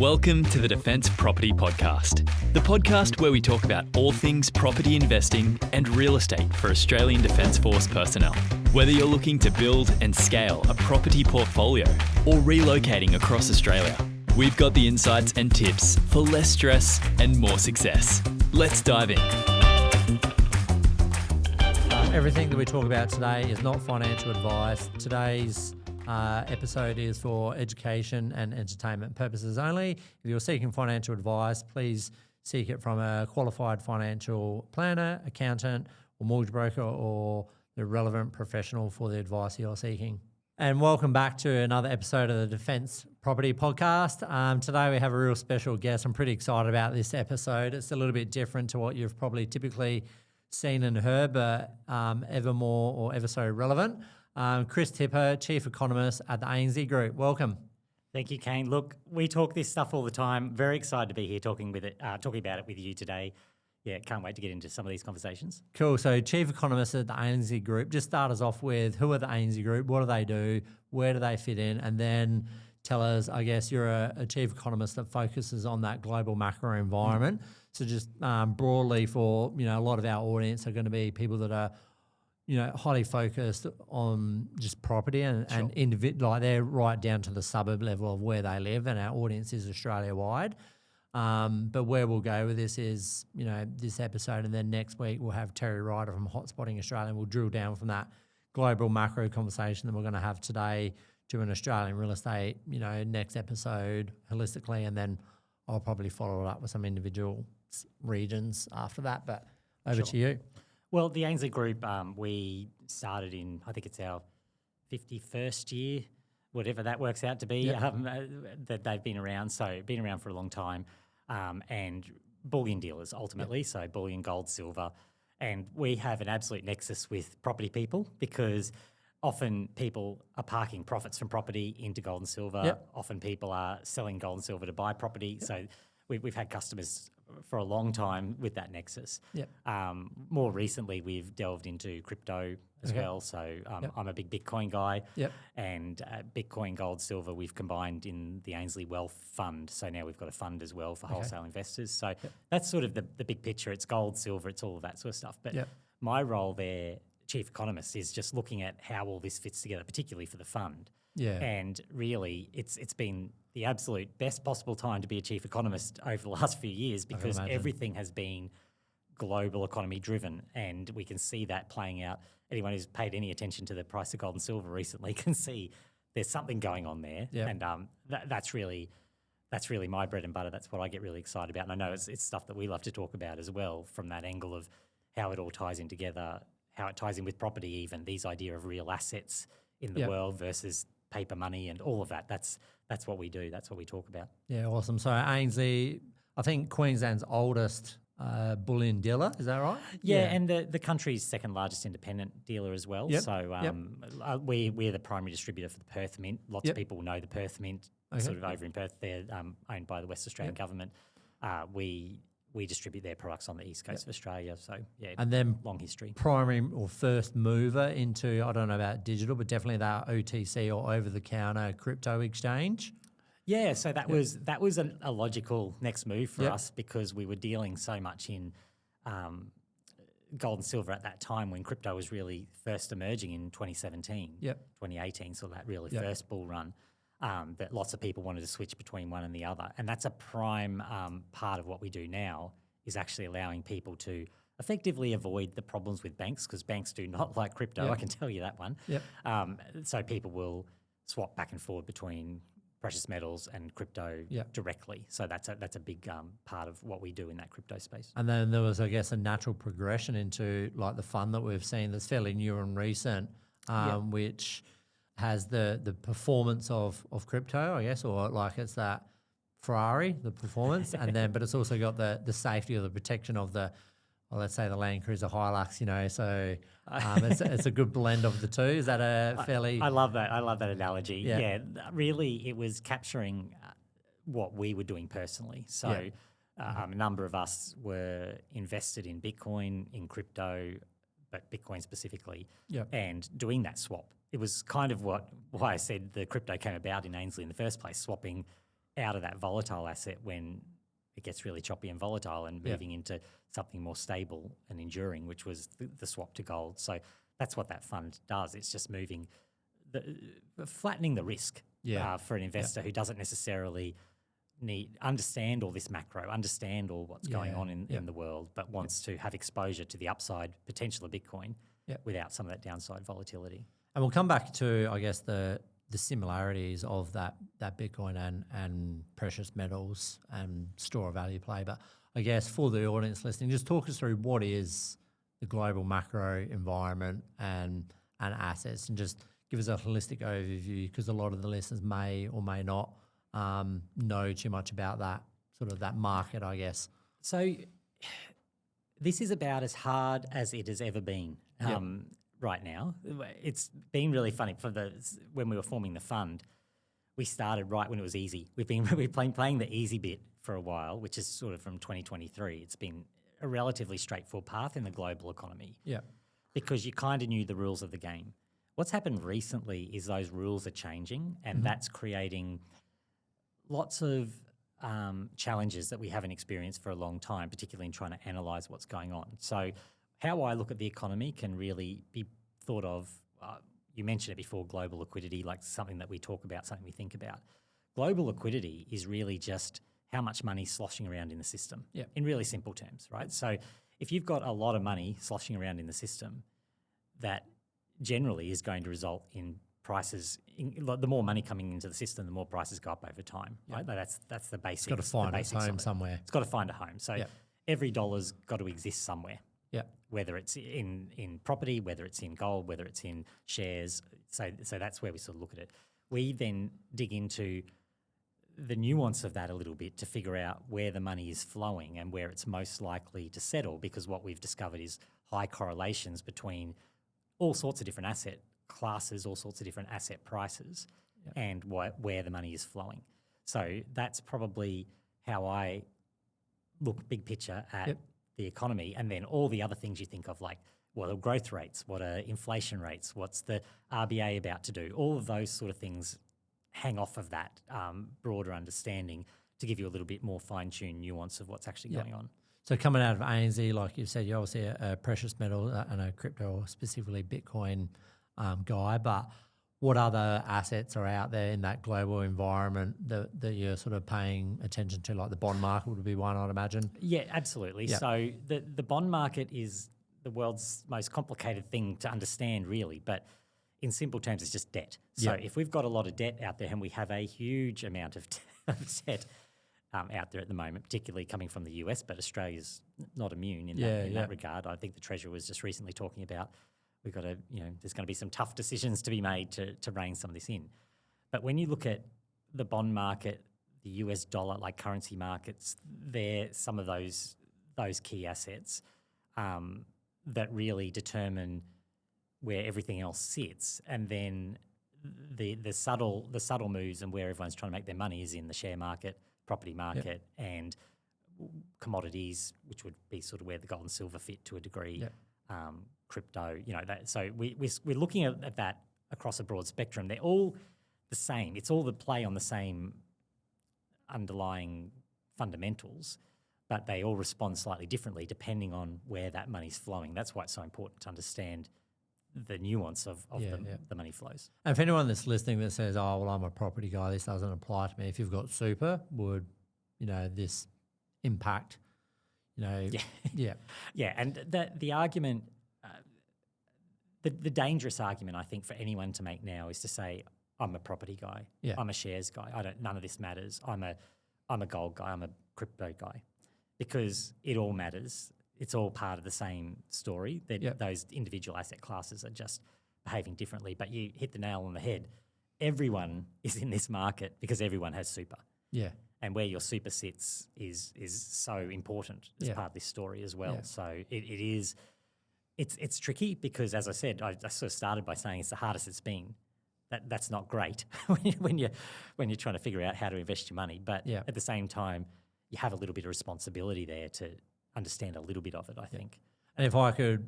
Welcome to the Defence Property Podcast, the podcast where we talk about all things property investing and real estate for Australian Defence Force personnel. Whether you're looking to build and scale a property portfolio or relocating across Australia, we've got the insights and tips for less stress and more success. Let's dive in. Everything that we talk about today is not financial advice. Today's episode is for education and entertainment purposes only. If you're seeking financial advice, please seek it from a qualified financial planner, accountant, or mortgage broker, or the relevant professional for the advice you're seeking. And welcome back to another episode of the Defence Property Podcast. Today we have a real special guest. I'm pretty excited about this episode. It's a little bit different to what you've probably typically seen and heard, but ever more or ever so relevant. Chris Tipper, Chief Economist at the Ainslie Group. Welcome. Thank you, Kane. Look, we talk this stuff all the time. Very excited to be here talking about it with you today. Yeah, can't wait to get into some of these conversations. Cool. So Chief Economist at the Ainslie Group, just start us off with who are the Ainslie Group, what do they do, where do they fit in, and then tell us, I guess you're a Chief Economist that focuses on that global macro environment. So just broadly for, a lot of our audience are going to be people that are highly focused on just property and like they're right down to the suburb level of where they live, and our audience is Australia-wide. But where we'll go with this is, this episode, and then next week we'll have Terry Ryder from Hotspotting Australia, and we'll drill down from that global macro conversation that we're going to have today to an Australian real estate, next episode holistically, and then I'll probably follow it up with some individual regions after that. But over to you. Well, the Ainslie Group, we started in, I think it's our 51st year, whatever that works out to be, that they've been around. So been around for a long time, and bullion dealers ultimately, so bullion, gold, silver. And we have an absolute nexus with property people because often people are parking profits from property into gold and silver. Yep. Often people are selling gold and silver to buy property. Yep. So we've had customers for a long time with that nexus. Yep. More recently, we've delved into crypto as well. So I'm a big Bitcoin guy. Yep. And Bitcoin, gold, silver, we've combined in the Ainslie Wealth Fund. So now we've got a fund as well for wholesale investors. So that's sort of the big picture. It's gold, silver, it's all of that sort of stuff. But my role there, Chief Economist, is just looking at how all this fits together, particularly for the fund. Yeah. And really, it's been the absolute best possible time to be a chief economist over the last few years because everything has been global economy driven, and we can see that playing out. Anyone who's paid any attention to the price of gold and silver recently can see there's something going on there, and that's really my bread and butter. That's what I get really excited about, and I know it's stuff that we love to talk about as well from that angle of how it all ties in together, how it ties in with property, even these idea of real assets in the world versus paper money and all of that. That's what we do. That's what we talk about. Yeah, awesome. So Ainslie, I think Queensland's oldest bullion dealer, is that right? Yeah, and the country's second largest independent dealer as well. Yep. So we're the primary distributor for the Perth Mint. Lots of people know the Perth Mint, sort of over in Perth. They're owned by the West Australian government. We distribute their products on the east coast of Australia. So, and then long history. Primary or first mover into, I don't know about digital, but definitely that OTC or over-the-counter crypto exchange. Yeah, so that was a logical next move for us because we were dealing so much in gold and silver at that time when crypto was really first emerging in 2017, 2018, so that really first bull run. That lots of people wanted to switch between one and the other. And that's a prime part of what we do now is actually allowing people to effectively avoid the problems with banks because banks do not like crypto, I can tell you that one. So people will swap back and forward between precious metals and crypto directly. So that's a big part of what we do in that crypto space. And then there was, I guess, a natural progression into like the fund that we've seen that's fairly new and recent, which has the performance of crypto, I guess, or like it's that Ferrari, the performance, and then but it's also got the safety or the protection of let's say the Land Cruiser Hilux, so it's a good blend of the two. Is that a fairly... I love that. I love that analogy. Yeah, really it was capturing what we were doing personally. So a number of us were invested in Bitcoin, in crypto, but Bitcoin specifically, and doing that swap. It was kind of why I said the crypto came about in Ainslie in the first place, swapping out of that volatile asset when it gets really choppy and volatile and moving into something more stable and enduring, which was the swap to gold. So that's what that fund does. It's just moving, flattening the risk for an investor who doesn't necessarily understand all this macro, understand all what's going on in the world, but wants to have exposure to the upside potential of Bitcoin without some of that downside volatility. And we'll come back to, I guess, the similarities of that Bitcoin and precious metals and store of value play. But I guess for the audience listening, just talk us through what is the global macro environment and assets, and just give us a holistic overview, because a lot of the listeners may or may not know too much about that sort of that market, I guess. So this is about as hard as it has ever been. Right now, it's been really funny. When we were forming the fund, we started right when it was easy. We've been playing the easy bit for a while, which is sort of from 2023. It's been a relatively straightforward path in the global economy. Because you kind of knew the rules of the game. What's happened recently is those rules are changing, and that's creating lots of challenges that we haven't experienced for a long time, particularly in trying to analyse what's going on. So how I look at the economy can really be thought of, you mentioned it before, global liquidity, like something that we talk about, something we think about. Global liquidity is really just how much money is sloshing around in the system, in really simple terms, right? So if you've got a lot of money sloshing around in the system, that generally is going to result in prices. The more money coming into the system, the more prices go up over time, right? That's the basics. It's got to find its home somewhere. It's got to find a home. So every dollar's got to exist somewhere. Whether it's in property, whether it's in gold, whether it's in shares. So that's where we sort of look at it. We then dig into the nuance of that a little bit to figure out where the money is flowing and where it's most likely to settle, because what we've discovered is high correlations between all sorts of different asset classes, all sorts of different asset prices, and where the money is flowing. So that's probably how I look big picture at the economy, and then all the other things you think of, like what are growth rates, what are inflation rates, what's the RBA about to do, all of those sort of things hang off of that broader understanding to give you a little bit more fine-tuned nuance of what's actually going on. So coming out of Ainslie, like you said, you're obviously a precious metal and a crypto, specifically Bitcoin guy, but what other assets are out there in that global environment that you're sort of paying attention to? Like the bond market would be one, I'd imagine. Yeah, absolutely. Yeah. So the bond market is the world's most complicated thing to understand, really, but in simple terms, it's just debt. So if we've got a lot of debt out there, and we have a huge amount of debt out there at the moment, particularly coming from the US, but Australia's not immune in that regard. I think the Treasurer was just recently talking about we've got to, there's going to be some tough decisions to be made to rein some of this in. But when you look at the bond market, the US dollar, like currency markets, they're some of those key assets that really determine where everything else sits. And then the subtle moves and where everyone's trying to make their money is in the share market, property market, and commodities, which would be sort of where the gold and silver fit to a degree. Crypto, that. So we're looking at that across a broad spectrum. They're all the same. It's all the play on the same underlying fundamentals, but they all respond slightly differently depending on where that money's flowing. That's why it's so important to understand the nuance of the money flows. And for anyone that's listening that says, oh, well, I'm a property guy, this doesn't apply to me. If you've got super, would, this impact, Yeah, and the argument, the dangerous argument, I think, for anyone to make now is to say, I'm a property guy, I'm a shares guy, none of this matters, I'm a gold guy, I'm a crypto guy, because it all matters. It's all part of the same story. Those individual asset classes are just behaving differently. But you hit the nail on the head. Everyone is in this market because everyone has super. Yeah. And where your super sits is so important as part of this story as well. Yeah. So it's tricky because, as I said, I sort of started by saying it's the hardest it's been. That's not great when you're trying to figure out how to invest your money. But at the same time, you have a little bit of responsibility there to understand a little bit of it, I think. And if I could,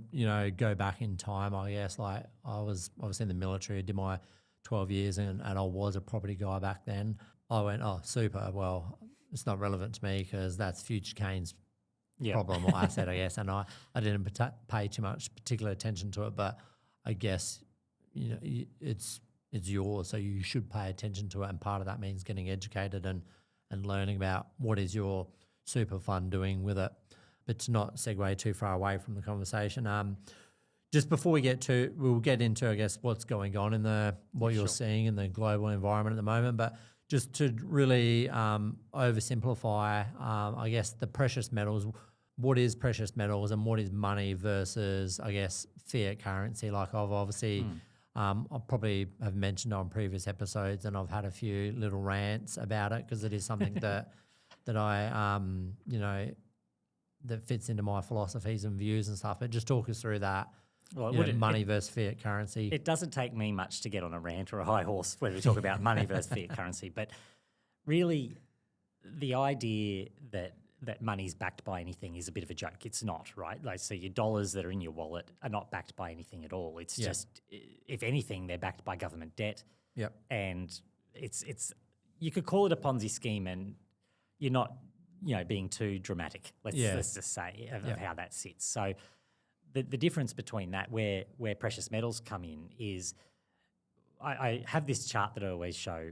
go back in time, I guess, like I was obviously in the military, did my 12 years and I was a property guy back then, I went, oh, super. Well, it's not relevant to me because that's future Kane's problem or asset, I guess. And I didn't pay too much particular attention to it, but I guess, it's yours, so you should pay attention to it. And part of that means getting educated and learning about what is your super fund doing with it. But to not segue too far away from the conversation, just before we'll get into, I guess, what's going on in what you're seeing in the global environment at the moment. But just to really oversimplify, I guess, the precious metals, what is precious metals and what is money versus, I guess, fiat currency? Like I've obviously, I probably have mentioned on previous episodes, and I've had a few little rants about it because it is something that I, that fits into my philosophies and views and stuff. But just talk us through that. Well, money versus fiat currency. It doesn't take me much to get on a rant or a high horse when we talk about money versus fiat currency. But really, the idea that money's backed by anything is a bit of a joke. It's not, right? Like, so your dollars that are in your wallet are not backed by anything at all. It's just, if anything, they're backed by government debt. Yep. And it's you could call it a Ponzi scheme, and you're not, being too dramatic. Let's just say of how that sits. So the difference between that, where precious metals come in, is I have this chart that I always show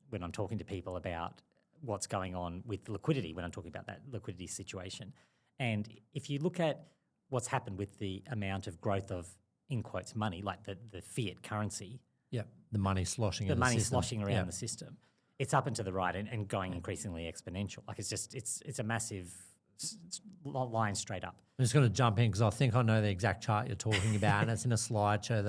when I'm talking to people about what's going on with liquidity, when I'm talking about that liquidity situation. And if you look at what's happened with the amount of growth of, in quotes, money, like the fiat currency. Yeah, the money sloshing around the system. It's up and to the right and going increasingly exponential. Like it's a massive line straight up. I'm just going to jump in because I think I know the exact chart you're talking about, and it's in a slideshow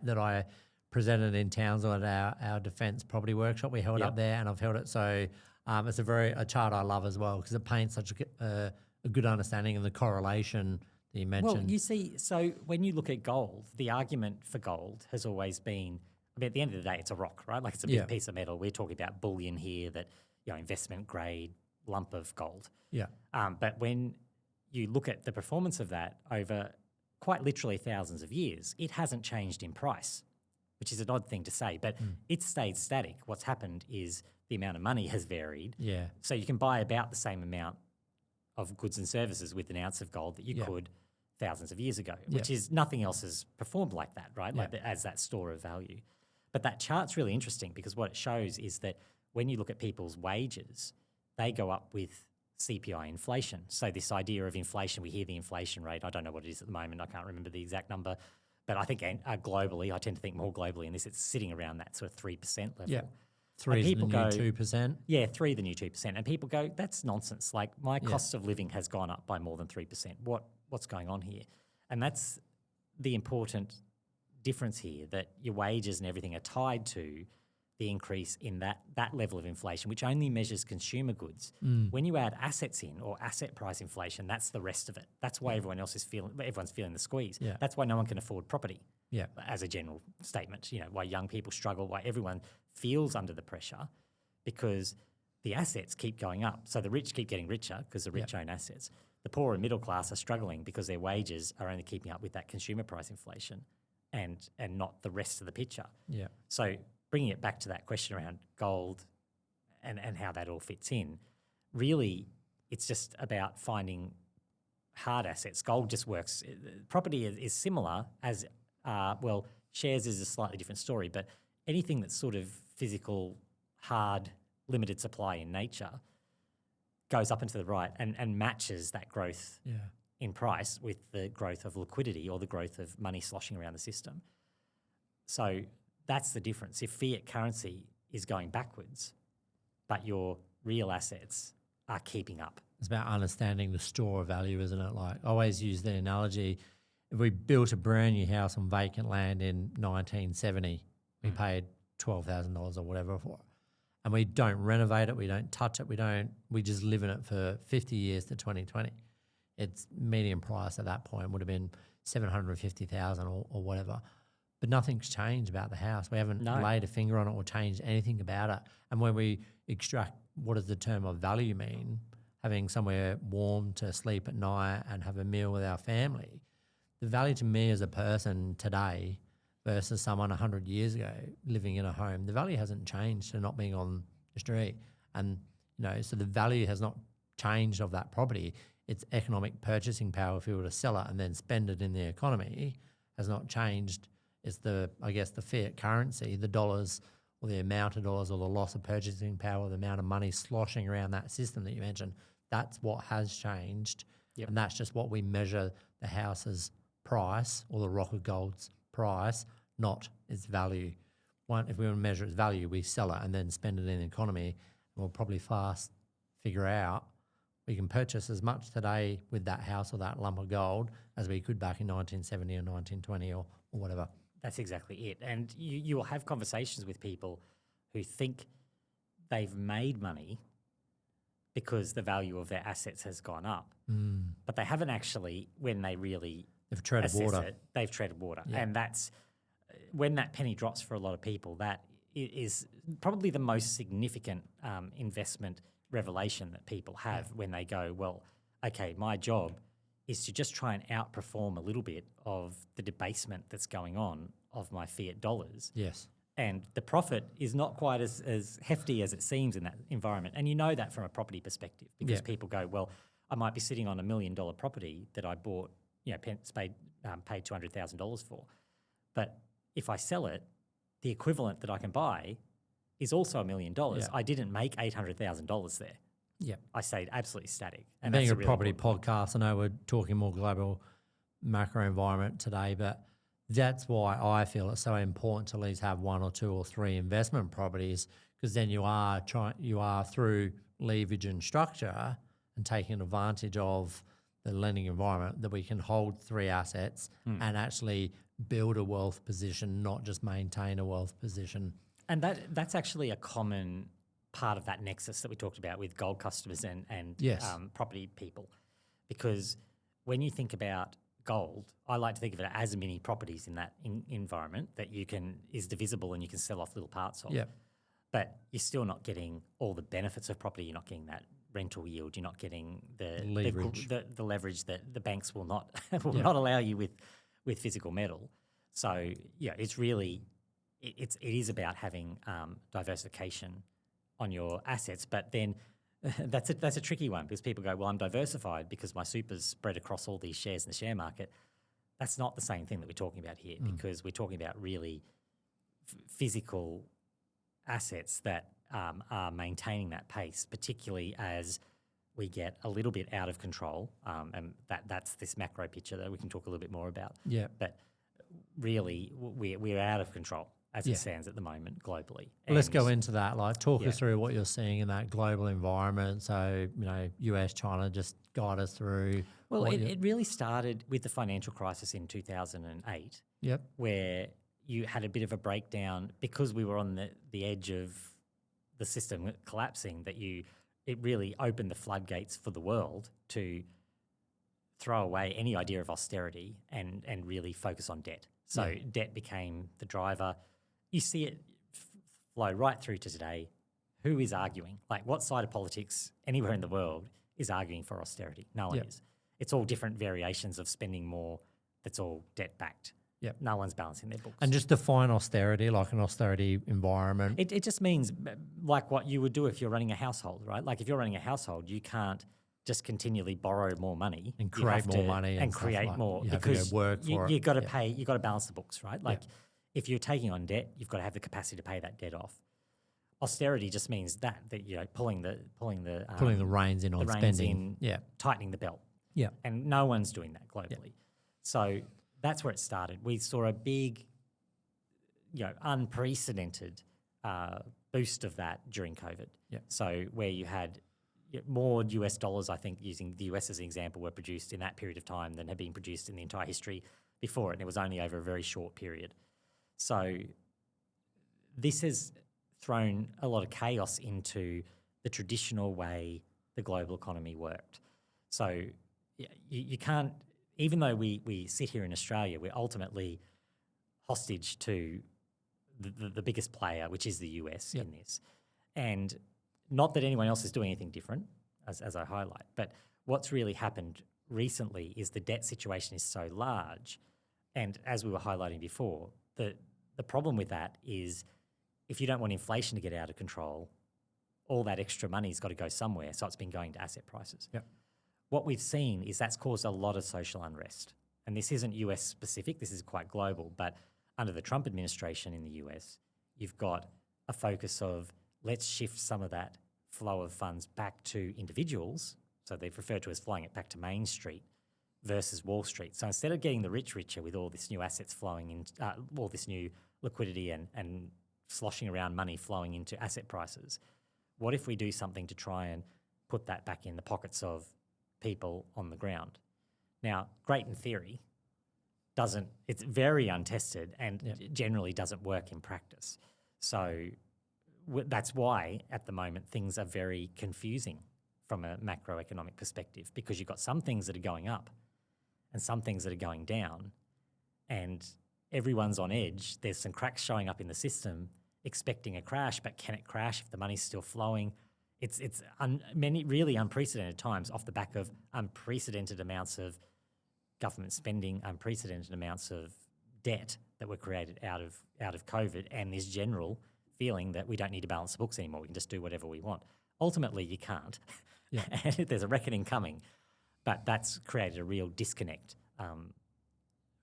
that I presented in Townsville at our defence property workshop. We held up there, and I've held it. So it's a chart I love as well because it paints such a good understanding of the correlation that you mentioned. Well, you see, so when you look at gold, the argument for gold has always been, at the end of the day, it's a rock, right? Like it's a big piece of metal. We're talking about bullion here, that investment grade lump of gold. Yeah. But when you look at the performance of that over quite literally thousands of years, it hasn't changed in price, which is an odd thing to say, but it's stayed static. What's happened is the amount of money has varied. Yeah. So you can buy about the same amount of goods and services with an ounce of gold that you could thousands of years ago, which is nothing else has performed like that, right? Like as that store of value. But that chart's really interesting because what it shows is that when you look at people's wages, they go up with CPI inflation. So this idea of inflation, we hear the inflation rate. I don't know what it is at the moment. I can't remember the exact number. But I think globally, I tend to think more globally in this, it's sitting around that sort of 3% level. Yeah. 3 is the new 2%. Yeah, 3 the new 2%. And people go, that's nonsense. Like my cost of living has gone up by more than 3%. What's going on here? And that's the important difference here, that your wages and everything are tied to the increase in that level of inflation, which only measures consumer goods. When you add assets in, or asset price inflation, that's the rest of it. That's why everyone's feeling the squeeze. Yeah. That's why no one can afford property. Yeah. As a general statement, why young people struggle, why everyone feels under the pressure, because the assets keep going up. So the rich keep getting richer because the rich own assets. The poor and middle class are struggling because their wages are only keeping up with that consumer price inflation and not the rest of the picture. Yeah. So bringing it back to that question around gold and how that all fits in, really it's just about finding hard assets. Gold just works. Property is similar as, shares is a slightly different story, but anything that's sort of physical, hard, limited supply in nature goes up and to the right and matches that growth in price with the growth of liquidity or the growth of money sloshing around the system. So that's the difference. If fiat currency is going backwards, but your real assets are keeping up. It's about understanding the store of value, isn't it? Like I always use the analogy, if we built a brand new house on vacant land in 1970, we paid $12,000 or whatever for it. And we don't renovate it, we don't touch it, we just live in it for 50 years to 2020. Its median price at that point would have been $750,000 or whatever. But nothing's changed about the house. We haven't laid a finger on it or changed anything about it. And when we extract what does the term of value mean, having somewhere warm to sleep at night and have a meal with our family, the value to me as a person today versus someone 100 years ago living in a home, the value hasn't changed to not being on the street. And, so the value has not changed of that property. Its economic purchasing power, if you were to sell it and then spend it in the economy, has not changed. It's the fiat currency, the dollars or the amount of dollars or the loss of purchasing power, the amount of money sloshing around that system that you mentioned. That's what has changed. Yep. And that's just what we measure the house's price or the rock of gold's price, not its value. If we want to measure its value, we sell it and then spend it in the economy, and we'll probably fast figure out we can purchase as much today with that house or that lump of gold as we could back in 1970 or 1920 or whatever. That's exactly it. And you will have conversations with people who think they've made money because the value of their assets has gone up. But they haven't actually, when they really They've treaded water. They've treaded water. Yeah. And that's when that penny drops for a lot of people, that is probably the most significant investment revelation that people have when they go, well, okay, my job is to just try and outperform a little bit of the debasement that's going on of my fiat dollars. Yes. And the profit is not quite as hefty as it seems in that environment. And you know that from a property perspective because people go, well, I might be sitting on $1 million property that I bought, paid $200,000 for. But if I sell it, the equivalent that I can buy is also $1 million. Yeah. I didn't make $800,000 there. Yeah. I stayed absolutely static. And being that's a really property important. podcast, I know we're talking more global macro environment today, but that's why I feel it's so important to at least have 1 or 2 or 3 investment properties, because then you are through leverage and structure and taking advantage of the lending environment that we can hold 3 assets and actually build a wealth position, not just maintain a wealth position. And that's actually a common part of that nexus that we talked about with gold customers and Yes. Property people. Because when you think about gold, I like to think of it as mini properties in that environment that is divisible and you can sell off little parts of. Yeah. But you're still not getting all the benefits of property. You're not getting that rental yield. You're not getting the Leverage. the leverage that the banks will not not allow you with physical metal. So it's really it is about having diversification on your assets. But then that's a tricky one because people go, well, I'm diversified because my super's spread across all these shares in the share market. That's not the same thing that we're talking about here because we're talking about really physical assets that are maintaining that pace, particularly as we get a little bit out of control. And that's this macro picture that we can talk a little bit more about. Yeah. But really, we're out of control as it stands at the moment globally. Well, let's go into that. Talk us through what you're seeing in that global environment. So, US, China, just guide us through. Well, it really started with the financial crisis in 2008. Yep. Where you had a bit of a breakdown because we were on the edge of the system collapsing, that it really opened the floodgates for the world to throw away any idea of austerity and really focus on debt. So debt became the driver. You see it flow right through to today. Who is arguing? What side of politics anywhere in the world is arguing for austerity? No one is. It's all different variations of spending more that's all debt-backed. Yep. No one's balancing their books. And just define austerity, like an austerity environment. It just means like what you would do if you're running a household, right? Like if you're running a household, you can't just continually borrow more money and create more money and create more you have to go work for it. You got to pay. You got to balance the books, right? If you're taking on debt, you've got to have the capacity to pay that debt off. Austerity just means that pulling the reins in on spending, tightening the belt, yeah, and no one's doing that globally. So that's where it started. We saw a big, unprecedented boost of that during COVID. Yeah. So where you had more US dollars, I think, using the US as an example, were produced in that period of time than had been produced in the entire history before it, and it was only over a very short period. So this has thrown a lot of chaos into the traditional way the global economy worked. So you can't, even though we sit here in Australia, we're ultimately hostage to the biggest player, which is the US in this. And not that anyone else is doing anything different, as I highlight, but what's really happened recently is the debt situation is so large, and as we were highlighting before, the problem with that is if you don't want inflation to get out of control, all that extra money's got to go somewhere. So it's been going to asset prices. Yep. What we've seen is that's caused a lot of social unrest. And this isn't US specific, this is quite global. But under the Trump administration in the US, you've got a focus of let's shift some of that flow of funds back to individuals. So they've referred to as flying it back to Main Street versus Wall Street. So instead of getting the rich richer with all this new assets flowing in, all this new liquidity and sloshing around money flowing into asset prices, what if we do something to try and put that back in the pockets of people on the ground? Now, great in theory, it's very untested and generally doesn't work in practice. So that's why at the moment things are very confusing from a macroeconomic perspective, because you've got some things that are going up and some things that are going down, and everyone's on edge. There's some cracks showing up in the system expecting a crash, but can it crash if the money's still flowing? It's many really unprecedented times off the back of unprecedented amounts of government spending, unprecedented amounts of debt that were created out of COVID, and this general feeling that we don't need to balance the books anymore. We can just do whatever we want. Ultimately, you can't. Yeah. And there's a reckoning coming. But that's created a real disconnect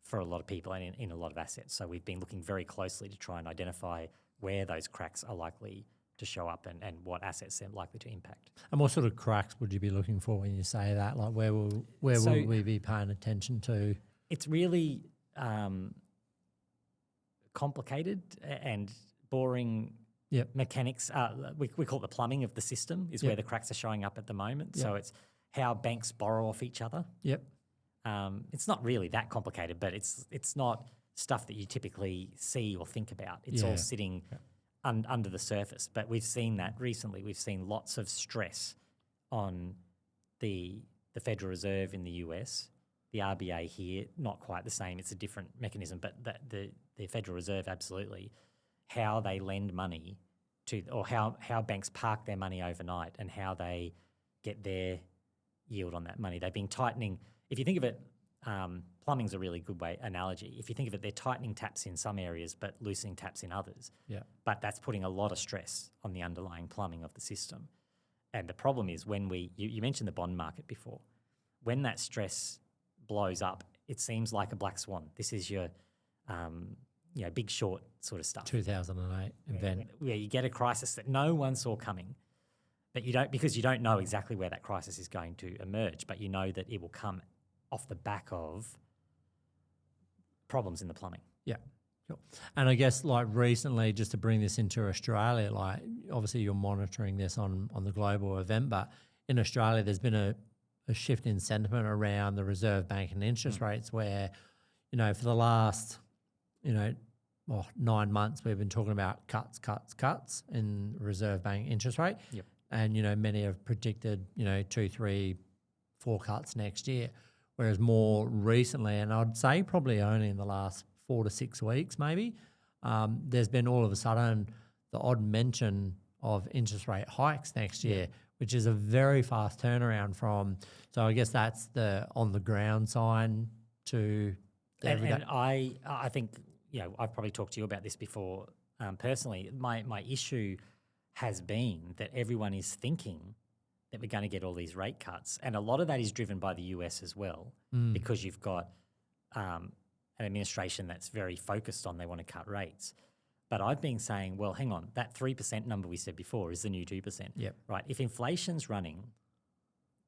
for a lot of people and in a lot of assets. So we've been looking very closely to try and identify where those cracks are likely to show up and what assets they're likely to impact. And what sort of cracks would you be looking for when you say that? Like where will we be paying attention to? It's really complicated and boring mechanics. We call it the plumbing of the system is where the cracks are showing up at the moment. Yep. So it's how banks borrow off each other. Yep. It's not really that complicated, but it's not stuff that you typically see or think about. It's all sitting under the surface. But we've seen that recently. We've seen lots of stress on the Federal Reserve in the US, the RBA here, not quite the same. It's a different mechanism, but the Federal Reserve, absolutely, how they lend money to, or how banks park their money overnight and how they get their yield on that money. They've been tightening. If you think of it, plumbing's a really good analogy. If you think of it, they're tightening taps in some areas but loosening taps in others. Yeah. But that's putting a lot of stress on the underlying plumbing of the system. And the problem is when you mentioned the bond market before, when that stress blows up, it seems like a black swan. This is your Big Short sort of stuff. 2008 event. Where you get a crisis that no one saw coming, but you don't know exactly where that crisis is going to emerge, but you know that it will come off the back of problems in the plumbing. Yeah. Sure. And I guess like recently, just to bring this into Australia, like obviously you're monitoring this on the global event, but in Australia there's been a shift in sentiment around the Reserve Bank and interest rates where, for the last, 9 months we've been talking about cuts in Reserve Bank interest rate. Yep. And, many have predicted, 2, 3, 4 cuts next year. Whereas more recently, and I'd say probably only in the last 4 to 6 weeks maybe, there's been all of a sudden the odd mention of interest rate hikes next year, which is a very fast turnaround from, so I guess that's the on-the-ground sign to everyday. And I think, I've probably talked to you about this before personally. My issue has been that everyone is thinking that we're going to get all these rate cuts. And a lot of that is driven by the US as well, because you've got an administration that's very focused on they want to cut rates. But I've been saying, well, hang on, that 3% number we said before is the new 2%. Yep. Right? If inflation's running,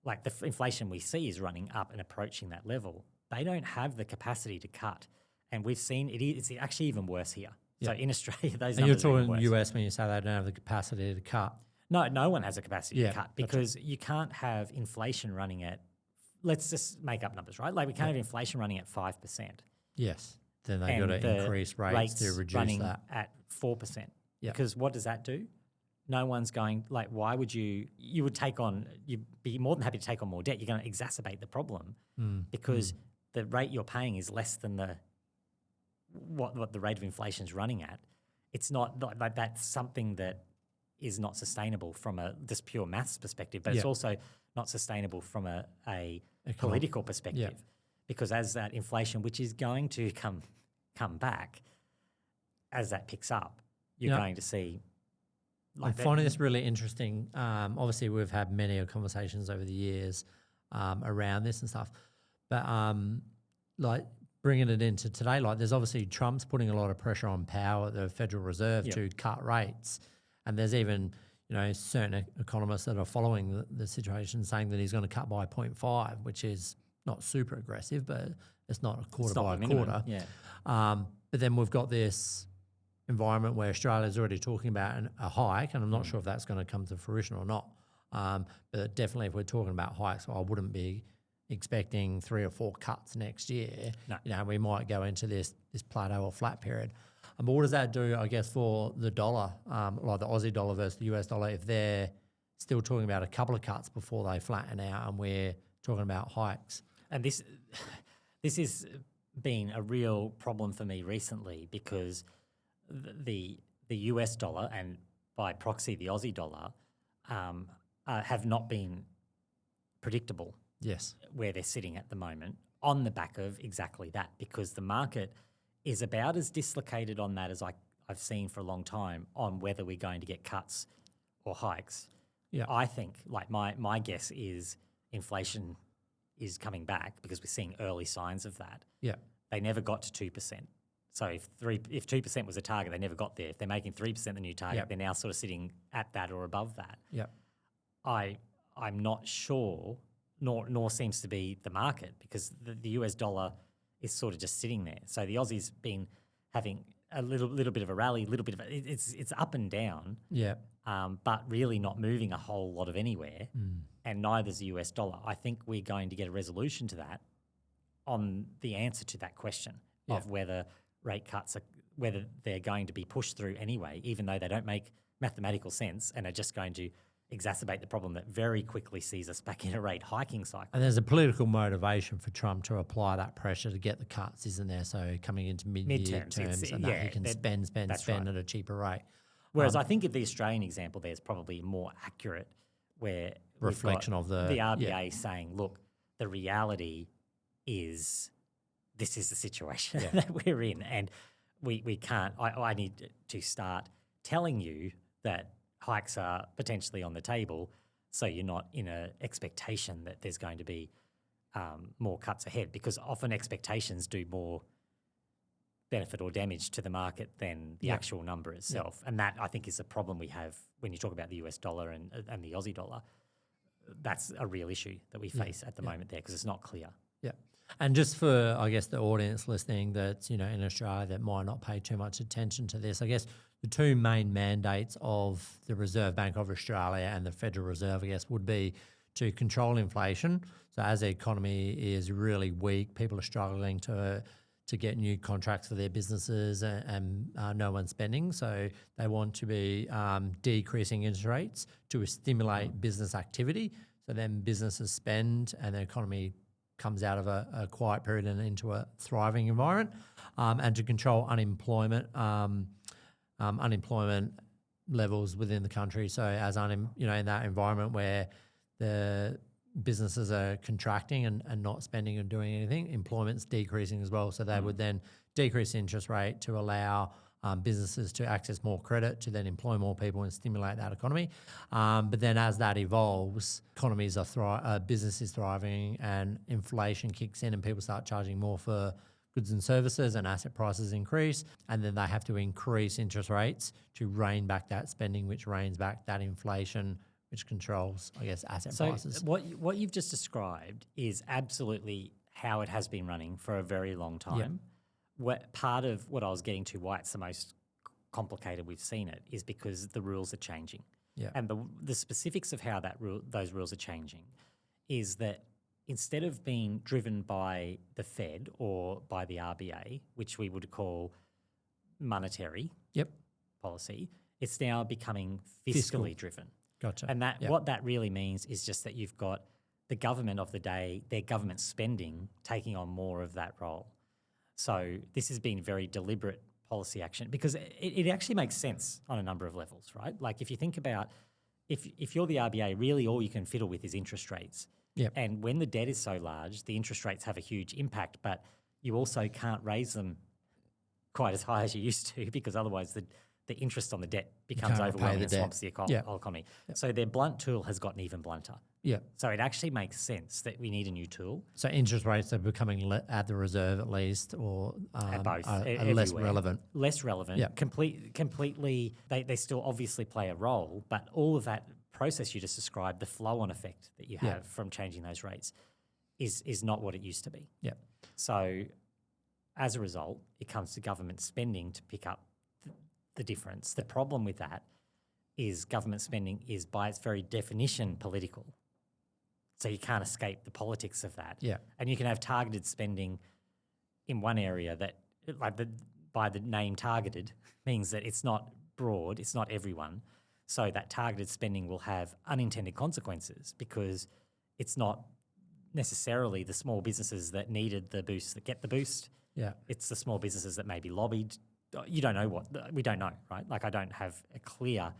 like the inflation we see is running up and approaching that level, they don't have the capacity to cut. And we've seen it's actually even worse here. Yep. So in Australia, those and numbers you're are even talking worse. US when you say they don't have the capacity to cut. No one has a capacity to cut because you can't have inflation running at, let's just make up numbers, right? Like we can't have inflation running at 5%. Yes. Then they've got to increase rates to reduce running that. at 4%. Yep. Because what does that do? No one's going, like, why would you'd be more than happy to take on more debt. You're going to exacerbate the problem because the rate you're paying is less than what the rate of inflation is running at. It's not like that's something that is not sustainable from a just pure maths perspective, but it's also not sustainable from a political perspective because as that inflation, which is going to come back, as that picks up, you're going to see. I'm finding this really interesting. Obviously, we've had many conversations over the years around this and stuff, but like bringing it into today, like there's obviously Trump's putting a lot of pressure on Powell, the Federal Reserve, to cut rates, and there's even certain economists that are following the situation saying that he's going to cut by 0.5, which is not super aggressive, but it's not a quarter by a quarter. Yeah. But then we've got this environment where Australia's already talking about a hike, and I'm not sure if that's going to come to fruition or not. But definitely if we're talking about hikes, I wouldn't be expecting 3 or 4 cuts next year. No. We might go into this plateau or flat period. But what does that do, I guess, for the dollar, like the Aussie dollar versus the US dollar, if they're still talking about a couple of cuts before they flatten out and we're talking about hikes? And this has been a real problem for me recently because the US dollar and by proxy the Aussie dollar have not been predictable. Yes. Where they're sitting at the moment on the back of exactly that, because the market is about as dislocated on that as I've seen for a long time on whether we're going to get cuts or hikes. Yeah. I think my guess is inflation is coming back because we're seeing early signs of that. Yeah. They never got to 2%. So if 2% was a target, they never got there. If they're making 3% the new target, they're now sort of sitting at that or above that. Yeah. I'm not sure, nor seems to be the market, because the US dollar is sort of just sitting there. So the Aussie's been having a little bit of a rally, it's up and down. Yeah. But really not moving a whole lot of anywhere, and neither's the US dollar. I think we're going to get a resolution to that on the answer to that question of whether rate cuts whether they're going to be pushed through anyway, even though they don't make mathematical sense and are just going to exacerbate the problem that very quickly sees us back in a rate hiking cycle. And there's a political motivation for Trump to apply that pressure to get the cuts, isn't there? So coming into mid-year terms and that he can spend at a cheaper rate. Whereas I think of the Australian example, there's probably more accurate where reflection of the RBA saying, look, the reality is this is the situation that we're in, and we can't. I need to start telling you that hikes are potentially on the table, so you're not in an expectation that there's going to be more cuts ahead, because often expectations do more benefit or damage to the market than the actual number itself. And that, I think, is a problem we have when you talk about the US dollar and the Aussie dollar. That's a real issue that we face at the moment there, because it's not clear. Yeah. And just for, I guess, the audience listening that's, in Australia that might not pay too much attention to this, I guess the two main mandates of the Reserve Bank of Australia and the Federal Reserve, I guess, would be to control inflation. So as the economy is really weak, people are struggling to get new contracts for their businesses and no one's spending. So they want to be decreasing interest rates to stimulate business activity. So then businesses spend and the economy comes out of a quiet period and into a thriving environment, and to control unemployment levels within the country. So as in that environment where the businesses are contracting and not spending and doing anything, employment's decreasing as well. So they would then decrease the interest rate to allow businesses to access more credit to then employ more people and stimulate that economy. But then as that evolves, economies are businesses thriving and inflation kicks in and people start charging more for goods and services and asset prices increase, and then they have to increase interest rates to rein back that spending, which reins back that inflation, which controls, I guess, asset prices. What you've just described is absolutely how it has been running for a very long time. Part of what I was getting to, why it's the most complicated we've seen it, is because the rules are changing. Yeah. And the specifics of how those rules are changing is that instead of being driven by the Fed or by the RBA, which we would call monetary policy, it's now becoming fiscally driven. Gotcha. And what that really means is just that you've got the government of the day, their government spending, taking on more of that role. So this has been very deliberate policy action, because it actually makes sense on a number of levels, right? Like if you think about if you're the RBA, really all you can fiddle with is interest rates. Yep. And when the debt is so large, the interest rates have a huge impact, but you also can't raise them quite as high as you used to, because otherwise the interest on the debt becomes can't repay overwhelming the and debt. swamps the economy. So their blunt tool has gotten even blunter. Yeah. So it actually makes sense that we need a new tool. So interest rates are becoming at the reserve at least, or At both, are less everywhere. relevant. Less relevant. Yeah. Completely, they still obviously play a role, but all of that process you just described, the flow-on effect that you have from changing those rates is not what it used to be. Yeah. So as a result, it comes to government spending to pick up the difference. The problem with that is government spending is by its very definition political. So you can't escape the politics of that. Yeah. And you can have targeted spending in one area that, by the name targeted, means that it's not broad, it's not everyone. So that targeted spending will have unintended consequences because it's not necessarily the small businesses that needed the boost that get the boost. Yeah. It's the small businesses that maybe lobbied. You don't know we don't know, right? Like I don't have a clear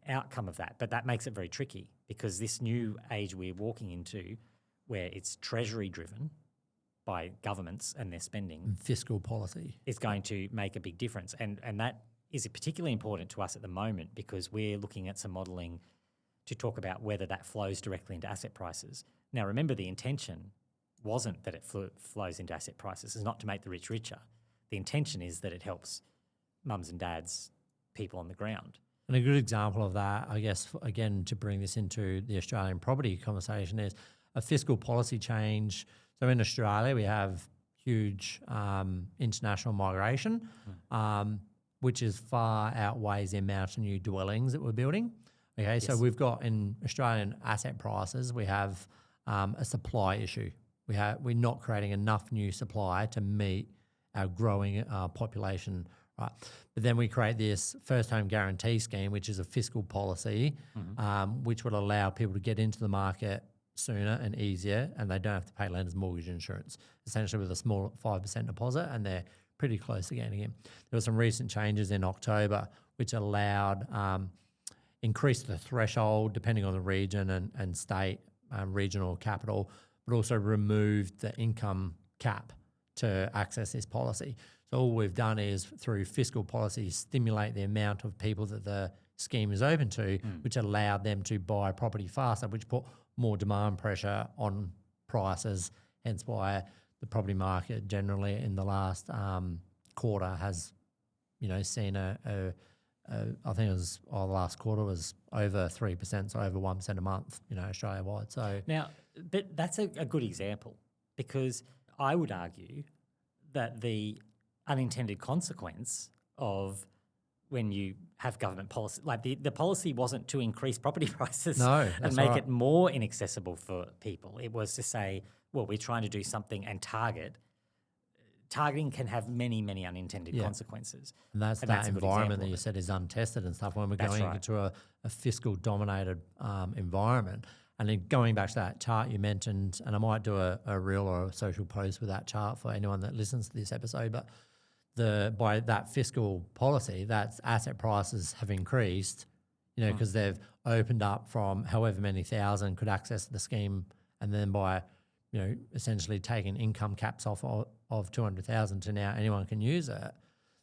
outcome of that, but that makes it very tricky because this new age we're walking into where it's treasury driven by governments and their spending. Fiscal policy is going to make a big difference. And that is particularly important to us at the moment because we're looking at some modelling to talk about whether that flows directly into asset prices. Now, remember, the intention wasn't that it flows into asset prices. It's not to make the rich richer. The intention is that it helps mums and dads, people on the ground. And a good example of that, I guess, again, to bring this into the Australian property conversation is a fiscal policy change. So in Australia, we have huge international migration, which is far outweighs the amount of new dwellings that we're building. Okay, so we've got in Australian asset prices, we have a supply issue. We're not creating enough new supply to meet our growing population, right? But then we create this first home guarantee scheme, which is a fiscal policy, which would allow people to get into the market sooner and easier, and they don't have to pay lenders mortgage insurance, essentially with a small 5% deposit, and they're pretty close to getting in. There were some recent changes in October which allowed increased the threshold depending on the region and state, regional capital, but also removed the income cap to access this policy. So all we've done is through fiscal policy stimulate the amount of people that the scheme is open to, which allowed them to buy property faster, which put more demand pressure on prices, hence why the property market generally in the last quarter has, seen I think it was the last quarter was over 3%, so over 1% a month, Australia wide. So now, but that's a good example because I would argue that the unintended consequence of when you have government policy, like the policy wasn't to increase property prices and make it more inaccessible for people. It was to say, well, we're trying to do something and targeting can have many, many unintended consequences. And that's that environment that you said is untested and stuff when we're going into a fiscal dominated environment. And then going back to that chart you mentioned, and I might do a reel or a social post with that chart for anyone that listens to this episode, but by that fiscal policy, that asset prices have increased, because they've opened up from however many thousand could access the scheme, and then by essentially taking income caps off of 200,000 to now anyone can use it.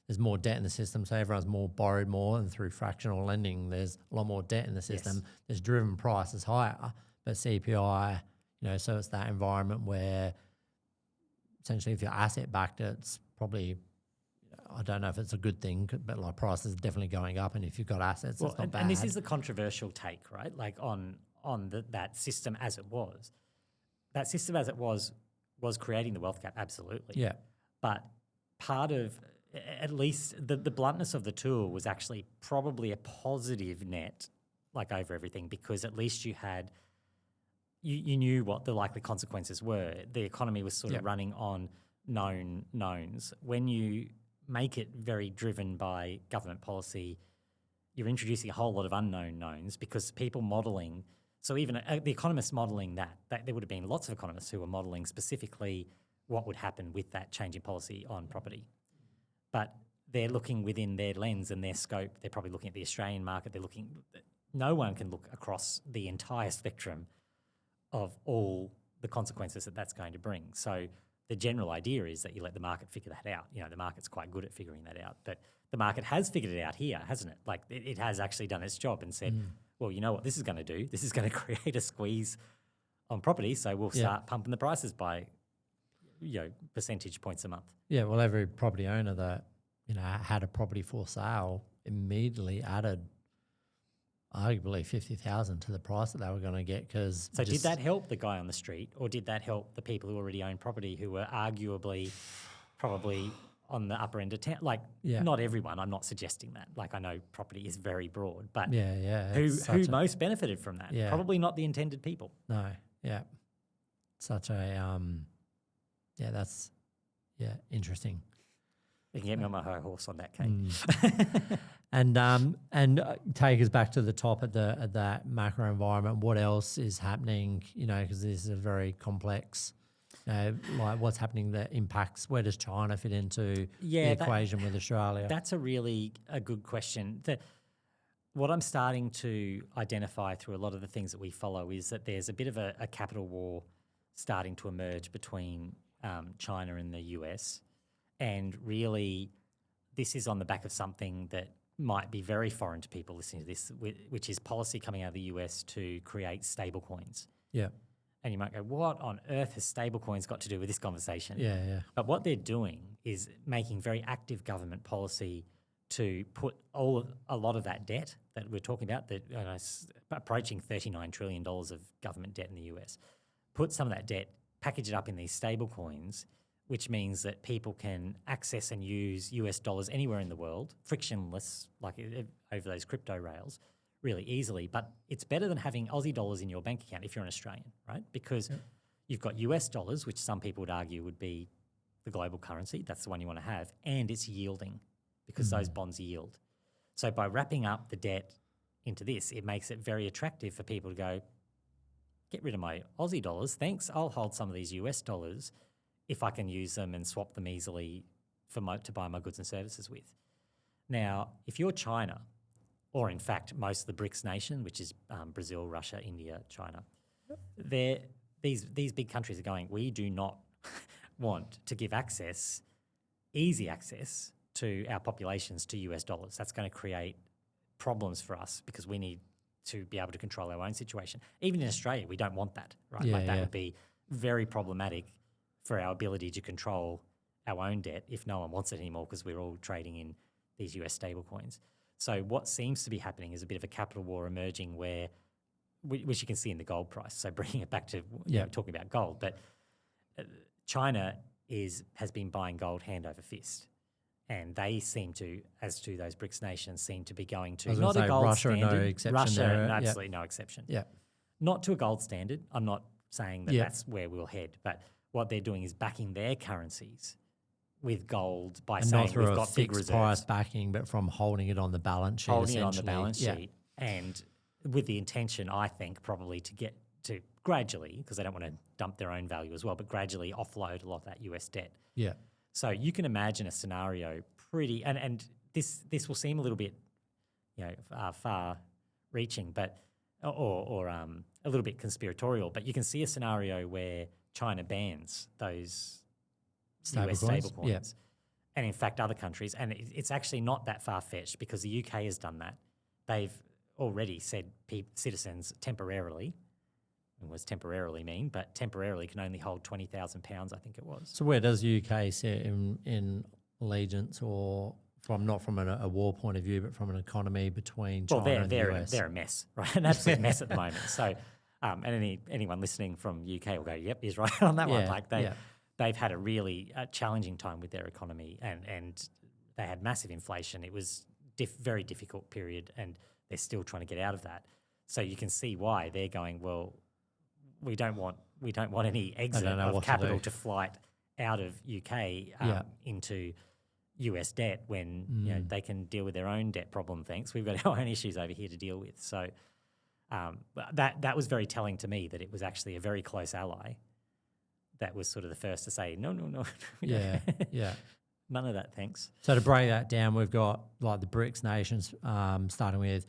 There's more debt in the system, so everyone's borrowed more, and through fractional lending, there's a lot more debt in the system. That's driven prices higher, but CPI, so it's that environment where essentially if you're asset backed, it's probably, I don't know if it's a good thing, but like prices are definitely going up, and if you've got assets, it's not bad. And this is the controversial take, right? Like on that system as it was. That system as it was creating the wealth gap, absolutely. Yeah. But part of, at least the bluntness of the tool was actually probably a positive net, like over everything, because at least you had, you knew what the likely consequences were. The economy was sort of running on known knowns. When you make it very driven by government policy, you're introducing a whole lot of unknown knowns because people modelling. So even the Economist modelling that there would have been lots of economists who were modelling specifically what would happen with that change in policy on property. But they're looking within their lens and their scope. They're probably looking at the Australian market. No one can look across the entire spectrum of all the consequences that that's going to bring. So the general idea is that you let the market figure that out. The market's quite good at figuring that out. But the market has figured it out here, hasn't it? Like it has actually done its job and said, well, you know what this is going to do? This is going to create a squeeze on property, so we'll start pumping the prices by percentage points a month. Yeah, well, every property owner that had a property for sale immediately added arguably 50,000 to the price that they were going to get. Because did that help the guy on the street, or did that help the people who already own property who were arguably probably on the upper end of town? Like, not everyone. I'm not suggesting that. Like, I know property is very broad, but who most benefited from that? Yeah. Probably not the intended people. No, such a that's interesting. You can get me on my high horse on that, Kane. And take us back to the top at that macro environment. What else is happening? Because this is a very complex. Like what's happening that impacts. Where does China fit into the equation with Australia? That's a good question. What I'm starting to identify through a lot of the things that we follow is that there's a bit of a capital war starting to emerge between China and the US. And really, this is on the back of something that might be very foreign to people listening to this, which is policy coming out of the US to create stable coins. Yeah. And you might go, what on earth has stable coins got to do with this conversation? Yeah. But what they're doing is making very active government policy to put a lot of that debt that we're talking about, that approaching $39 trillion of government debt in the US, put some of that debt, package it up in these stable coins, which means that people can access and use US dollars anywhere in the world, frictionless, like over those crypto rails, really easily. But it's better than having Aussie dollars in your bank account if you're an Australian, right? Because you've got US dollars, which some people would argue would be the global currency. That's the one you want to have. And it's yielding because those bonds yield. So by wrapping up the debt into this, it makes it very attractive for people to go, get rid of my Aussie dollars. Thanks. I'll hold some of these US dollars if I can use them and swap them easily to buy my goods and services with. Now, if you're China, or in fact most of the BRICS nation, which is Brazil, Russia, India, China, these big countries are going, we do not want to give easy access to our populations to US dollars. That's going to create problems for us because we need to be able to control our own situation. Even in Australia, we don't want that, right? That would be very problematic for our ability to control our own debt if no one wants it anymore because we're all trading in these US stablecoins. So what seems to be happening is a bit of a capital war emerging where, which you can see in the gold price. So bringing it back to talking about gold, but China has been buying gold hand over fist. And they seem to, as do those BRICS nations, seem to be going to not a gold Russia, standard. no exception Russia, there. absolutely no exception. Yeah. Not to a gold standard. I'm not saying that that's where we'll head. But what they're doing is backing their currencies with gold by saying not through we've a got big fixed reserves. price backing, but from holding it on the balance sheet. Holding it on the balance sheet. And with the intention, I think, probably to get to gradually, because they don't want to dump their own value as well, but gradually offload a lot of that US debt. Yeah. So you can imagine a scenario and this will seem a little bit, far-reaching, but or a little bit conspiratorial. But you can see a scenario where China bans those US stablecoins, and in fact other countries, and it's actually not that far-fetched because the UK has done that. They've already said citizens temporarily. What does temporarily mean? But temporarily can only hold £20,000, I think it was. So where does UK sit in allegiance, or not from a war point of view, but from an economy between China and the US? They're a mess, right? An absolute mess at the moment. So, and anyone listening from UK will go, "Yep, he's right on that one." Like they've had a really challenging time with their economy, and they had massive inflation. It was very difficult period, and they're still trying to get out of that. So you can see why they're going, well, we don't want any exit of capital to flight out of UK into US debt when they can deal with their own debt problem. Thanks, we've got our own issues over here to deal with. So that was very telling to me that it was actually a very close ally that was sort of the first to say no. Yeah. None of that, thanks. So to break that down, we've got like the BRICS nations, starting with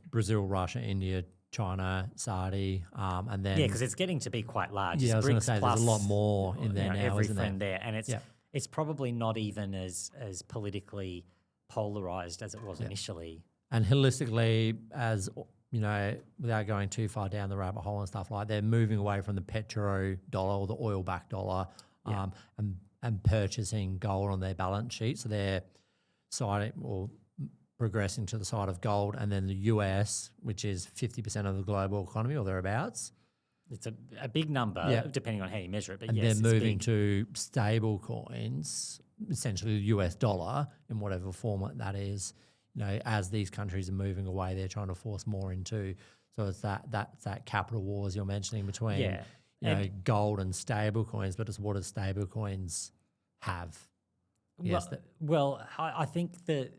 Brazil, Russia, India, China, Saudi, and then because it's getting to be quite large. Yeah, I was going to say plus, there's a lot more in there now, every isn't friend there? there, and it's probably not even as politically polarized as it was initially. And holistically, as you know, without going too far down the rabbit hole and stuff like, they're moving away from the petro dollar or the oil-backed dollar, and purchasing gold on their balance sheet. So they're siding or progressing to the side of gold, and then the US, which is 50% of the global economy or thereabouts. It's a big number, depending on how you measure it. But and yes, they're it's moving big. to stable coins, essentially the US dollar in whatever format that is. You know, as these countries are moving away, they're trying to force more into. So it's that capital wars you're mentioning between you know, gold and stable coins. But it's what do stable coins have? I think the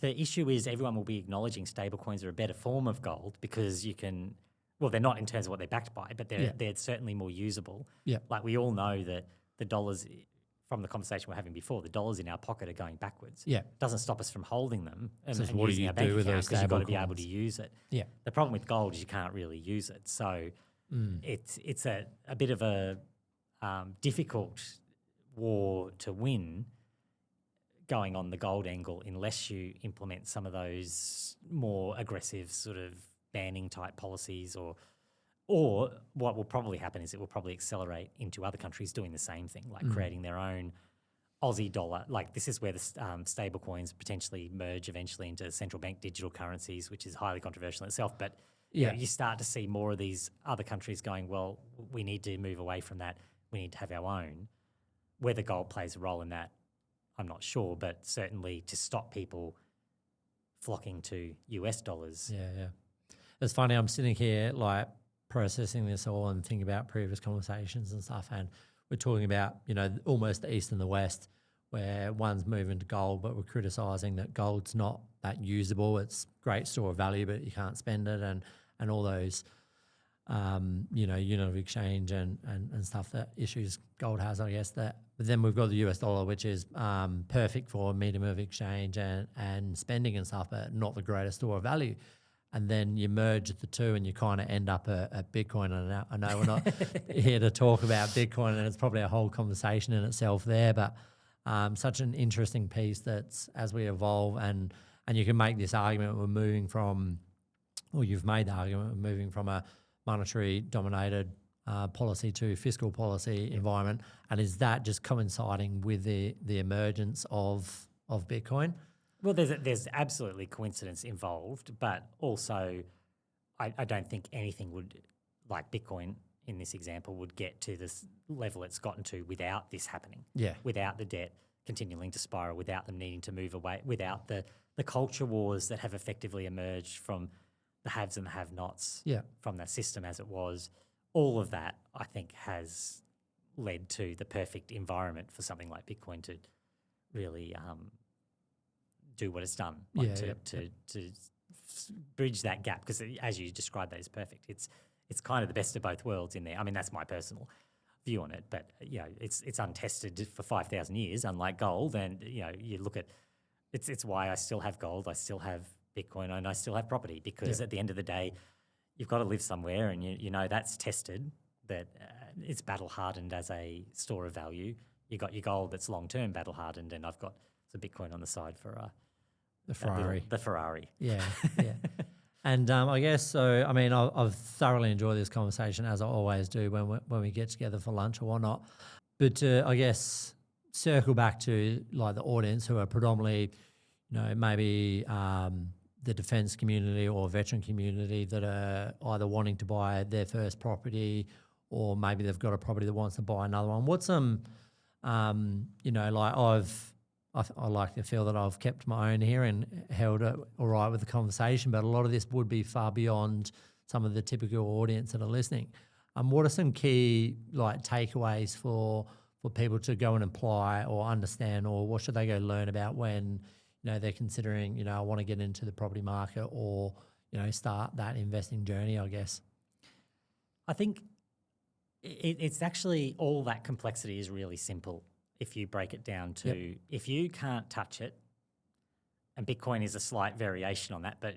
issue is everyone will be acknowledging stablecoins are a better form of gold because you can. Well, they're not in terms of what they're backed by, but they're certainly more usable. Yeah, like we all know that the dollars, from the conversation we're having before, the dollars in our pocket are going backwards. Yeah, doesn't stop us from holding them and what do using you our bank do with account those because you've got to stable be able coins? to use it. Yeah. The problem with gold is you can't really use it, so it's a bit of a difficult war to win going on the gold angle unless you implement some of those more aggressive sort of banning type policies or what will probably happen is it will probably accelerate into other countries doing the same thing, like creating their own Aussie dollar. Like this is where the stable coins potentially merge eventually into central bank digital currencies, which is highly controversial in itself. But you know, you start to see more of these other countries going, well, we need to move away from that. We need to have our own. Whether gold plays a role in that, I'm not sure, but certainly to stop people flocking to US dollars. Yeah. It's funny, I'm sitting here like processing this all and thinking about previous conversations and stuff, and we're talking about, you know, almost the East and the West, where one's moving to gold, but we're criticising that gold's not that usable. It's great store of value, but you can't spend it, and all those, you know, unit of exchange and stuff that issues gold has, I guess. But then we've got the US dollar, which is perfect for medium of exchange and spending and stuff, but not the greatest store of value. And then you merge the two and you kind of end up at Bitcoin. And I know we're not here to talk about Bitcoin, and it's probably a whole conversation in itself there, but such an interesting piece that's as we evolve, and you can make this argument we're moving from, or you've made the argument we're moving from a monetary dominated policy to fiscal policy environment. And is that just coinciding with the emergence of Bitcoin? Well, there's absolutely coincidence involved, but also I don't think anything would, like Bitcoin in this example, would get to this level it's gotten to without this happening. Yeah. Without the debt continuing to spiral, without them needing to move away, without the culture wars that have effectively emerged from the haves and the have-nots from that system as it was. All of that, I think, has led to the perfect environment for something like Bitcoin to really do what it's done, to bridge that gap, because as you described, that is perfect. It's kind of the best of both worlds in there. I mean, that's my personal view on it, but you know, it's untested for 5,000 years, unlike gold. And you know, you look at it's why I still have gold, I still have Bitcoin, and I still have property, because at the end of the day, you've got to live somewhere, and you know that's tested, that it's battle hardened as a store of value. You got your gold that's long term battle hardened, and I've got some Bitcoin on the side for the Ferrari. The Ferrari. Yeah. And I guess so. I mean, I've thoroughly enjoyed this conversation, as I always do when we get together for lunch or whatnot. But I guess circle back to like the audience who are predominantly, you know, maybe the defence community or veteran community that are either wanting to buy their first property, or maybe they've got a property that wants to buy another one. What's some, you know, like I like to feel that I've kept my own here and held it all right with the conversation, but a lot of this would be far beyond some of the typical audience that are listening. What are some key like takeaways for people to go and apply or understand, or what should they go learn about when, you know, they're considering, you know, I want to get into the property market or, you know, start that investing journey, I guess? I think it's actually, all that complexity is really simple if you break it down to, if you can't touch it, and Bitcoin is a slight variation on that, but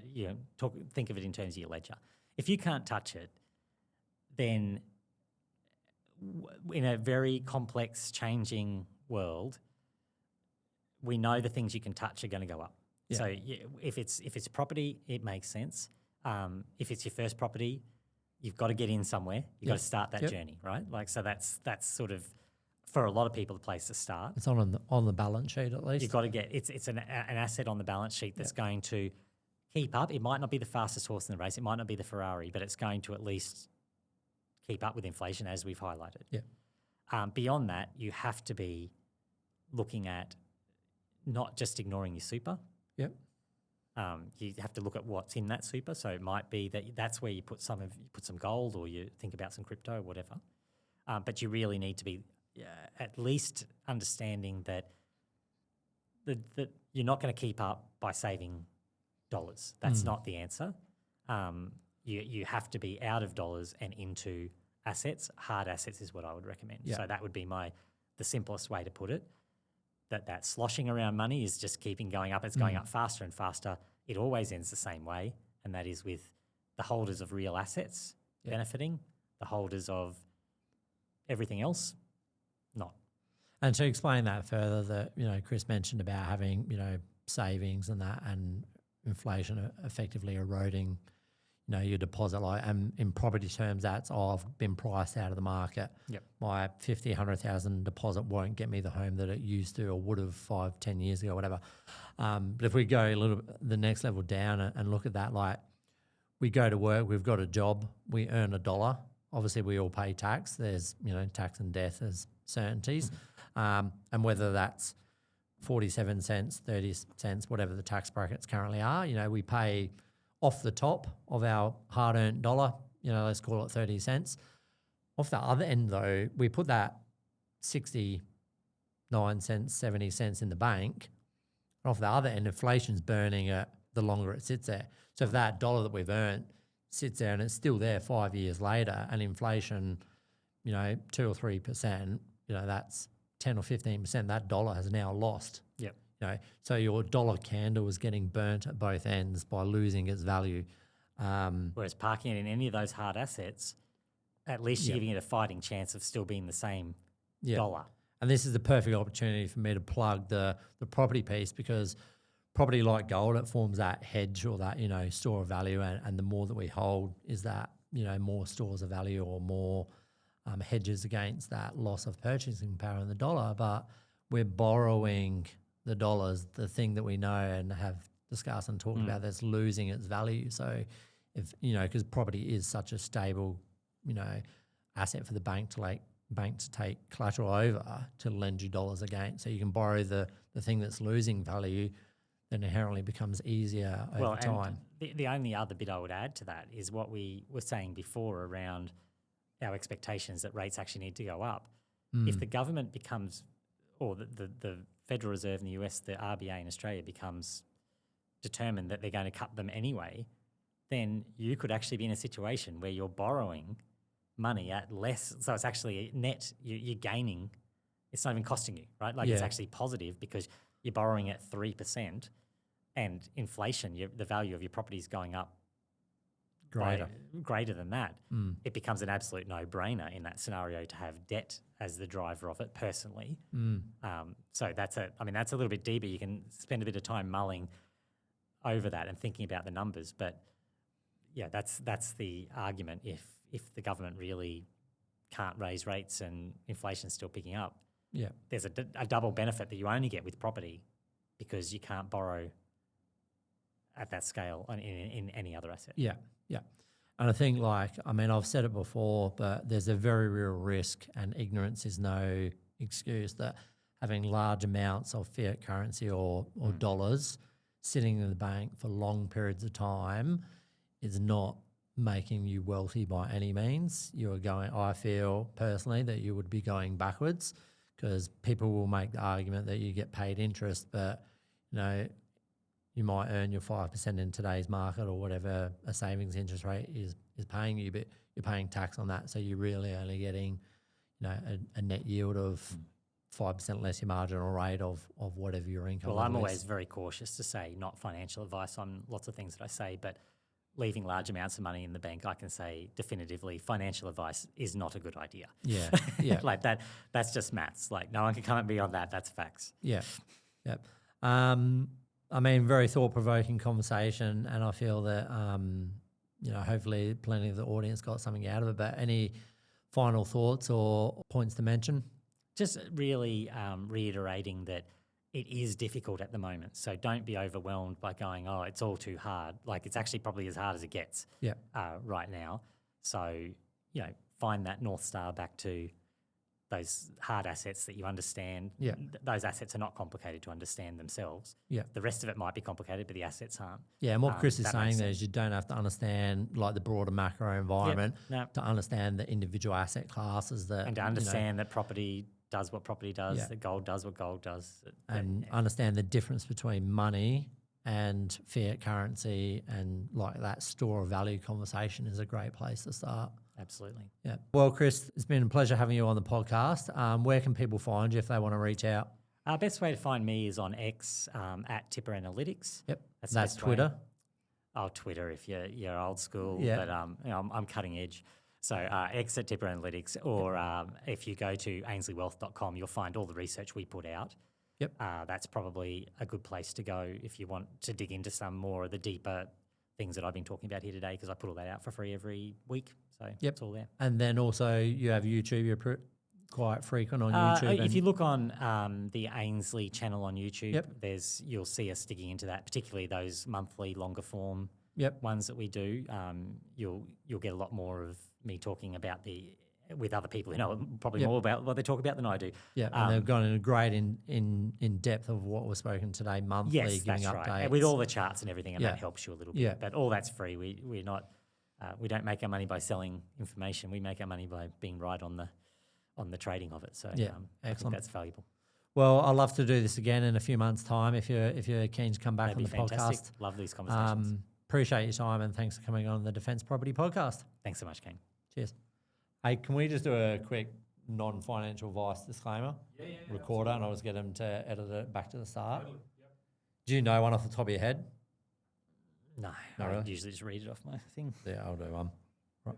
think of it in terms of your ledger. If you can't touch it, then in a very complex, changing world, we know the things you can touch are going to go up. Yeah. So if it's property, it makes sense. If it's your first property, you've got to get in somewhere. You've got to start that journey, right? Like, so that's sort of, for a lot of people, the place to start. It's on the balance sheet at least. You've got to get it's an asset on the balance sheet that's going to keep up. It might not be the fastest horse in the race. It might not be the Ferrari, but it's going to at least keep up with inflation, as we've highlighted. Yeah. Beyond that, you have to be looking at not just ignoring your super. Yep. You have to look at what's in that super. So it might be that's where you put some gold, or you think about some crypto or whatever. But you really need to be at least understanding that you're not going to keep up by saving dollars. That's not the answer. You have to be out of dollars and into assets. Hard assets is what I would recommend. Yeah. So that would be the simplest way to put it. That sloshing around money is just keeping going up. It's going up faster and faster. It always ends the same way, and that is with the holders of real assets benefiting, the holders of everything else not. And to explain that further, that Chris mentioned about having savings and that, and inflation effectively eroding your deposit, and in property terms, that's I've been priced out of the market. Yep. My 50, 100,000 deposit won't get me the home that it used to or would have 5, 10 years ago, whatever. But if we go the next level down and look at that, like we go to work, we've got a job, we earn $1. Obviously, we all pay tax. There's tax and death as certainties, and whether that's 47 cents, 30 cents, whatever the tax brackets currently are, we pay off the top of our hard-earned dollar, let's call it 30 cents. Off the other end, though, we put that 69 cents, 70 cents in the bank. And off the other end, inflation's burning it the longer it sits there. So if that dollar that we've earned sits there and it's still there 5 years later, and inflation, 2 or 3%, that's 10 or 15%, that dollar has now lost. Yep. So your dollar candle is getting burnt at both ends by losing its value. Whereas parking it in any of those hard assets, at least you're giving it a fighting chance of still being the same dollar. And this is the perfect opportunity for me to plug the property piece, because property, like gold, it forms that hedge or that store of value, and the more that we hold is that more stores of value or more hedges against that loss of purchasing power in the dollar. But we're borrowing the dollars, the thing that we know and have discussed and talked about, that's losing its value. So if because property is such a stable asset for the bank to take collateral over to lend you dollars against, so you can borrow the thing that's losing value, then inherently becomes easier over time. The only other bit I would add to that is what we were saying before around our expectations that rates actually need to go up. If the government becomes, or the Federal Reserve in the US, the RBA in Australia becomes determined that they're going to cut them anyway, then you could actually be in a situation where you're borrowing money at less. So it's actually net, you're gaining. It's not even costing you, right? It's actually positive because you're borrowing at 3%, and inflation, the value of your property is going up greater than that. It becomes an absolute no-brainer in that scenario to have debt as the driver of it personally. So that's a little bit deeper. You can spend a bit of time mulling over that and thinking about the numbers. But yeah, that's the argument. If the government really can't raise rates and inflation's still picking up, there's a double benefit that you only get with property, because you can't borrow at that scale in any other asset. Yeah. And I think, I've said it before, but there's a very real risk, and ignorance is no excuse, that having large amounts of fiat currency or dollars sitting in the bank for long periods of time is not making you wealthy by any means. I feel personally that you would be going backwards, because people will make the argument that you get paid interest, but you might earn your 5% in today's market or whatever a savings interest rate is paying you, but you're paying tax on that. So you're really only getting, a net yield of 5% less your marginal rate of whatever your income. Well, I'm level always is. very cautious to say not financial advice on lots of things that I say, but leaving large amounts of money in the bank, I can say definitively financial advice is not a good idea. Yeah, yeah. Like that's just maths. Like no one can come at me on that. That's facts. Yeah, yeah. I mean, very thought-provoking conversation, and I feel that, hopefully plenty of the audience got something out of it, but any final thoughts or points to mention? Just really reiterating that it is difficult at the moment. So don't be overwhelmed by going, oh, it's all too hard. Like it's actually probably as hard as it gets right now. So, find that North Star back to those hard assets that you understand. Yeah. Those assets are not complicated to understand themselves. Yeah. The rest of it might be complicated, but the assets aren't. Yeah, and what Chris is that saying makes there sense. is you don't have to understand like the broader macro environment no. to understand the individual asset classes that And to understand that property does what property does, that gold does what gold does. and understand the difference between money and fiat currency, and like that store of value conversation is a great place to start. Absolutely. Yeah. Well, Chris, it's been a pleasure having you on the podcast. Where can people find you if they want to reach out? Best way to find me is on X at Tipper Analytics. Yep. That's That's the best way. Twitter. Oh, Twitter if you're old school, Yeah. but I'm cutting edge. So X at Tipper Analytics, or if you go to ainsleewealth.com, you'll find all the research we put out. Yep. That's probably a good place to go if you want to dig into some more of the deeper things that I've been talking about here today, because I put all that out for free every week. So it's all there. And then also you have YouTube. You're quite frequent on YouTube. If you look on the Ainslie channel on YouTube, Yep. you'll see us digging into that, particularly those monthly longer form Yep. ones that we do. You'll get a lot more of me talking about with other people who know probably more about what they talk about than I do. Yeah, and they've gone in great in depth of what was spoken today monthly, Yes, giving that's updates. right. And with all the charts and everything, and Yeah. that helps you a little bit. Yeah. But all that's free. We're not we don't make our money by selling information. We make our money by being right on the trading of it. So I think excellent. that's valuable. Well, I'd love to do this again in a few months' time if you're keen to come back That'd on be the fantastic. podcast. Love these conversations. Appreciate your time and thanks for coming on the Defence Property Podcast. Thanks so much, Kane. Cheers. Hey, can we just do a quick non-financial advice disclaimer? Recorder, and I'll just get them to edit it back to the start. Do you know one off the top of your head? No, Not I really? usually just read it off my thing. Yeah, I'll do one. Right.